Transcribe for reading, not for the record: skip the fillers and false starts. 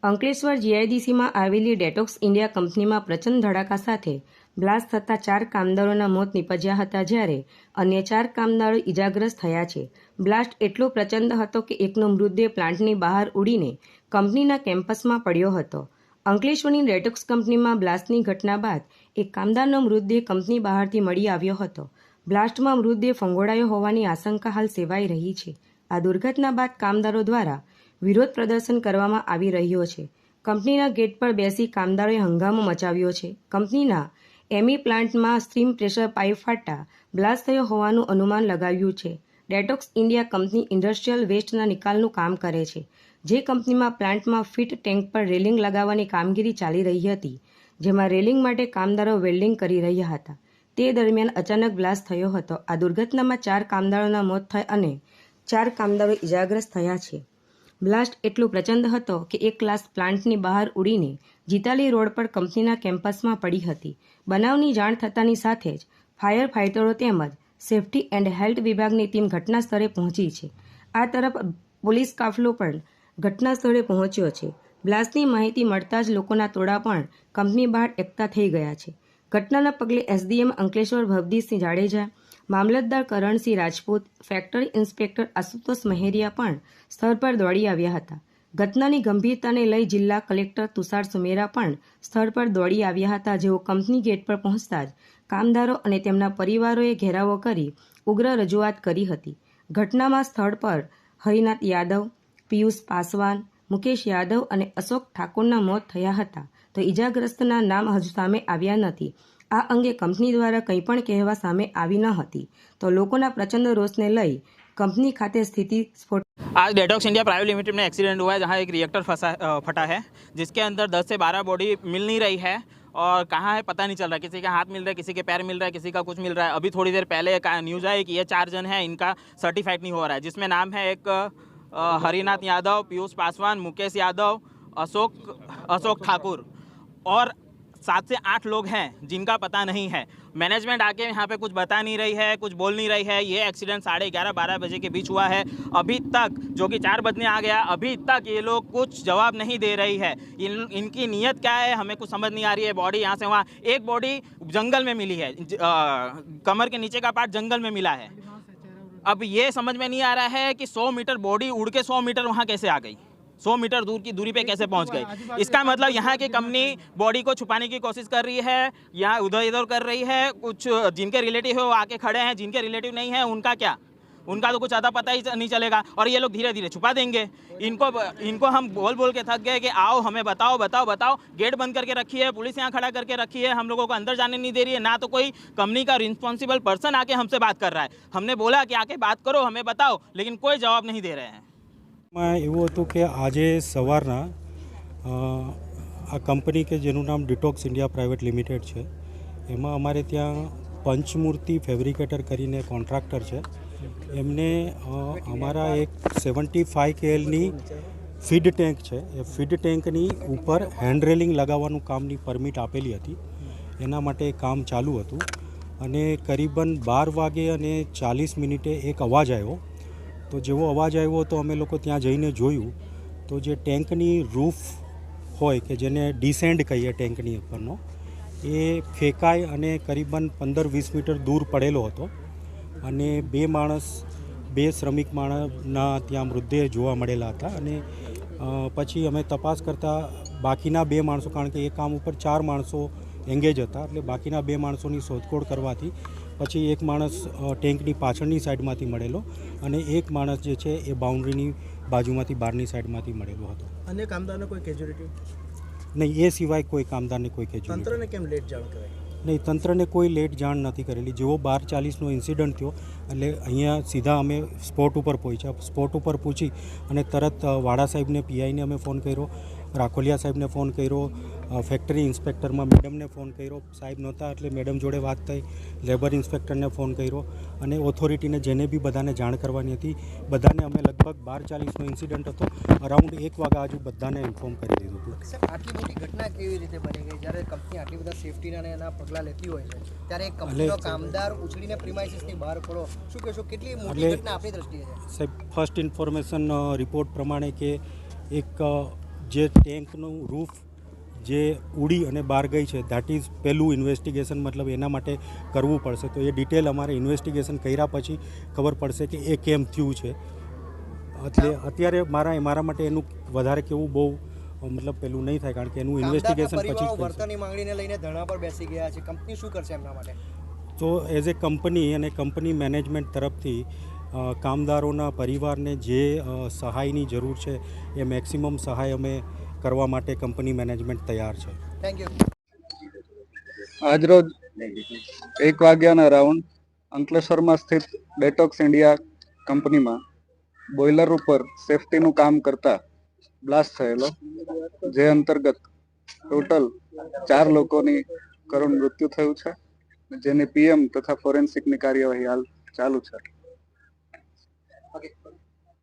અંકલેશ્વર જીઆઈડીસીમાં આવેલી detox India કંપનીમાં પ્રચંડ ધડાકા સાથે બ્લાસ્ટ થતાં 4 કામદારોના મોત નીપજ્યા હતા, જ્યારે અન્ય 4 કામદારો ઇજાગ્રસ્ત થયા છે. બ્લાસ્ટ એટલો પ્રચંડ હતો કે એકનો મૃતદેહ પ્લાન્ટની બહાર ઉડીને કંપનીના કેમ્પસમાં પડ્યો હતો. અંકલેશ્વરની ડેટોક્સ કંપનીમાં બ્લાસ્ટની ઘટના બાદ એક કામદારનો મૃતદેહ કંપની બહારથી મળી આવ્યો હતો. બ્લાસ્ટમાં મૃતદેહ ફંગોળાયો હોવાની આશંકા હાલ સેવાઈ રહી છે. આ દુર્ઘટના બાદ કામદારો દ્વારા વિરોધ પ્રદર્શન કરવામાં આવી રહ્યો છે. કંપનીના ગેટ પર બેસી કામદારોએ હંગામો મચાવ્યો છે. કંપનીના એમી પ્લાન્ટમાં સ્ટીમ પ્રેશર પાઇપ ફાટતા બ્લાસ્ટ થયો હોવાનું અનુમાન લગાવ્યું છે. ડેટોક્સ ઇન્ડિયા કંપની ઇન્ડસ્ટ્રીયલ વેસ્ટના નિકાલનું કામ કરે છે. જે કંપનીમાં પ્લાન્ટમાં ફિટ ટેન્ક પર રેલિંગ લગાવવાની કામગીરી ચાલી રહી હતી, જેમાં રેલિંગ માટે કામદારો વેલ્ડિંગ કરી રહ્યા હતા. તે દરમિયાન અચાનક બ્લાસ્ટ થયો હતો. આ દુર્ઘટનામાં 4 કામદારોના મોત થયા અને 4 કામદારો ઇજાગ્રસ્ત થયા છે. બ્લાસ્ટ એટલો પ્રચંડ હતો કે એક ગ્લાસ પ્લાન્ટની બહાર ઉડીને જીતાલી રોડ પર કંપનીના કેમ્પસમાં પડી હતી. બનાવની જાણ થતાની સાથે જ ફાયર ફાઇટરો તેમજ સેફટી એન્ડ હેલ્થ વિભાગની ટીમ ઘટના સ્થળે પહોંચી છે. આ તરફ પોલીસ કાફલો પણ ઘટના સ્થળે પહોંચ્યો છે. બ્લાસ્ટની માહિતી મળતા જ લોકોના ટોળા પણ કંપની બહાર એકઠા થઈ ગયા છે. ઘટનાના પગલે એસડીએમ અંકલેશ્વર ભવદીશસિંહ જાડેજા, મામલતદાર કરણસિંહ રાજપૂત, ફેક્ટરી ઇન્સ્પેક્ટર આશુતોષ મહેરિયા પણ સ્થળ પર દોડી આવ્યા હતા. ઘટનાની ગંભીરતાને લઈ જિલ્લા કલેક્ટર તુષાર સુમેરા પણ સ્થળ પર દોડી આવ્યા હતા, જેઓ કંપની ગેટ પર પહોંચતા જ કામદારો અને તેમના પરિવારોએ ઘેરાવો કરી ઉગ્ર રજૂઆત કરી હતી. ઘટનામાં સ્થળ પર હરિનાથ યાદવ, પિયુષ પાસવાન, મુકેશ યાદવ અને અશોક ઠાકોરના મોત થયા હતા, તો ઇજાગ્રસ્તના નામ હજુ સામે આવ્યા નથી. આ અંગે કંપની દ્વારા કંઈ પણ કહેવા સામે આવી ન હતી, તો લોકોના પ્રચંડ રોષને લઈ कंपनी खाते स्थिति स्फोट। आज डेटॉक्स इंडिया प्राइवेट लिमिटेड में एक्सीडेंट हुआ है, जहां एक रिएक्टर फटा है, जिसके अंदर 10 से 12 बॉडी मिल नहीं रही है और कहाँ है पता नहीं चल रहा है। किसी के हाथ मिल रहा है, किसी के पैर मिल रहा है, किसी का कुछ मिल रहा है। अभी थोड़ी देर पहले न्यूज़ आई कि ये 4 जन हैं, इनका सर्टिफाइड नहीं हो रहा है, जिसमें नाम है एक हरिनाथ यादव, पीयूष पासवान, मुकेश यादव, अशोक ठाकुर और 7 से 8 लोग हैं जिनका पता नहीं है। मैनेजमेंट आके यहाँ पे कुछ बता नहीं रही है, कुछ बोल नहीं रही है। ये एक्सीडेंट 11:30-12 बजे के बीच हुआ है। अभी तक, जो कि 4 बजने आ गया, अभी तक ये लोग कुछ जवाब नहीं दे रही है। इनकी नीयत क्या है हमें कुछ समझ नहीं आ रही है। बॉडी यहाँ से वहाँ, एक बॉडी जंगल में मिली है, कमर के नीचे का पार्ट जंगल में मिला है। अब ये समझ में नहीं आ रहा है कि 100 मीटर बॉडी उड़ के 100 मीटर वहाँ कैसे आ गई, 100 मीटर दूर की दूरी पे कैसे पहुंच गई। इसका मतलब यहाँ की कंपनी बॉडी को छुपाने की कोशिश कर रही है, यहाँ उधर इधर कर रही है। कुछ जिनके रिलेटिव है वो आके खड़े हैं, जिनके रिलेटिव नहीं है उनका क्या, उनका तो कुछ अता पता ही नहीं चलेगा और ये लोग धीरे धीरे छुपा देंगे। इनको हम बोल के थक गए कि आओ हमें बताओ बताओ बताओ। गेट बंद करके रखी है, पुलिस यहाँ खड़ा करके रखी है, हम लोगों को अंदर जाने नहीं दे रही है। ना तो कोई कंपनी का रिस्पॉन्सिबल पर्सन आके हमसे बात कर रहा है। हमने बोला कि आके बात करो, हमें बताओ, लेकिन कोई जवाब नहीं दे रहे हैं। એવું હતું કે આજે સવારના આ કંપની કે જેનું નામ ડિટોક્સ ઇન્ડિયા પ્રાઇવેટ લિમિટેડ છે, એમાં અમારે ત્યાં પંચમૂર્તિ ફેબ્રિકેટર કરીને કોન્ટ્રાક્ટર છે. એમને અમારા એક 75 KLની ફીડ ટેન્ક છે, એ ફીડ ટેન્કની ઉપર હેન્ડ રેલિંગ લગાવવાનું કામની પરમિટ આપેલી હતી. એના માટે કામ ચાલુ હતું અને કરીબન 12:40 એક અવાજ આવ્યો. તો જેવો અવાજ આવ્યો તો અમે લોકો ત્યાં જઈને જોયું તો જે ટેન્કની રૂફ હોય કે જેને ડિસેન્ડ કહીએ ટેન્કની ઉપરનો, એ ફેંકાય અને કરીબન 15-20 મીટર દૂર પડેલો હતો અને બે શ્રમિક માણસના ત્યાં મૃતદેહ જોવા મળેલા હતા. અને પછી અમે તપાસ કરતાં બાકીના 2 માણસો, કારણ કે એ કામ ઉપર 4 માણસો એંગેજ હતા, એટલે બાકીના 2 માણસોની શોધખોળ કરવાથી પછી એક માણસ ટેન્કની પાછળની સાઈડમાંથી મળેલો અને એક માણસ જે છે એ બાઉન્ડ્રીની બાજુમાંથી બહારની સાઈડમાંથી મળેલો હતો. અન્ય કામદારને કોઈ કેજ્યુઅલિટી નહીં, એ સિવાય કોઈ કામદારને કોઈ કેજ્યુઅલિટી. તંત્રને કેમ લેટ જાણ કરાઈ? નહીં, તંત્રને કોઈ લેટ જાણ નથી કરેલી. જેવો 12:40નો ઇન્સિડન્ટ થયો એટલે અહીંયા સીધા અમે સ્પોટ ઉપર પહોંચ્યા. સ્પોટ ઉપર પૂછી અને તરત વાડા સાહેબને, પીઆઈને અમે ફોન કર્યો, રાખોલિયા સાહેબને ફોન કર્યો, ફેક્ટરી ઇન્સ્પેક્ટરમાં મેડમને ફોન કર્યો. સાહેબ નહોતા એટલે મેડમ જોડે વાત થઈ, લેબર ઇન્સ્પેક્ટરને ફોન કર્યો અને ઓથોરિટીને જેને બી બધાને જાણ કરવાની હતી બધાને અમે લગભગ 12:40નો ઇન્સિડન્ટ હતો, અરાઉન્ડ 1 વાગ્યા આજુ બધાને ઇન્ફોર્મ કરી દીધું હતું. આટલી મોટી ઘટના કેવી રીતે બની ગઈ? જ્યારે કંપની આટલી બધા સેફટીના એના પગલાં લેતી હોય છે, ત્યારે એક કંપનીનો કામદાર ઉછળીને પ્રિમાઇસીસની બહાર પડો, શું કહેશો, કેટલી મોટી ઘટના આપણી દ્રષ્ટિએ છે? સાહેબ, ફર્સ્ટ ઇન્ફોર્મેશન રિપોર્ટ પ્રમાણે કે એક જે ટેન્કનું રૂફ જે ઉડી અને બહાર ગઈ છે દેટ ઇઝ પહેલું ઇન્વેસ્ટિગેશન, મતલબ એના માટે કરવું પડશે. તો એ ડિટેલ અમારે ઇન્વેસ્ટિગેશન કર્યા પછી ખબર પડશે કે એ કેમ થયું છે. એટલે અત્યારે મારા માટે એનું વધારે કેવું બહુ મતલબ પેલું નહીં થાય, કારણ કે એનું ઇન્વેસ્ટિગેશન પછી જ પરિવારો થશે. વર્તનની માંગણીને લઈને ધરણા પર બેસી ગયા છે, કંપની શું કરશે એમના માટે? તો એઝ એ કંપની અને કંપની મેનેજમેન્ટ તરફથી કામદારોના પરિવારને જે સહાયની જરૂર છે એ મેક્સિમમ સહાય અમે કરવા માટે કંપની મેનેજમેન્ટ તૈયાર છે. Thank you. આજરોજ 1 વાગ્યાના રાઉન્ડ અંકલેશ્વરમાં સ્થિત ડેટોક્સ ઇન્ડિયા કંપનીમાં બોઇલર ઉપર સેફટીનું કામ કરતા બ્લાસ્ટ થયેલો, જે અંતર્ગત ટોટલ 4 લોકોની કરુણ મૃત્યુ થયું છે, જેની પીએમ તથા ફોરેન્સિકની કાર્યવાહી હાલ ચાલુ છે. ઓકે.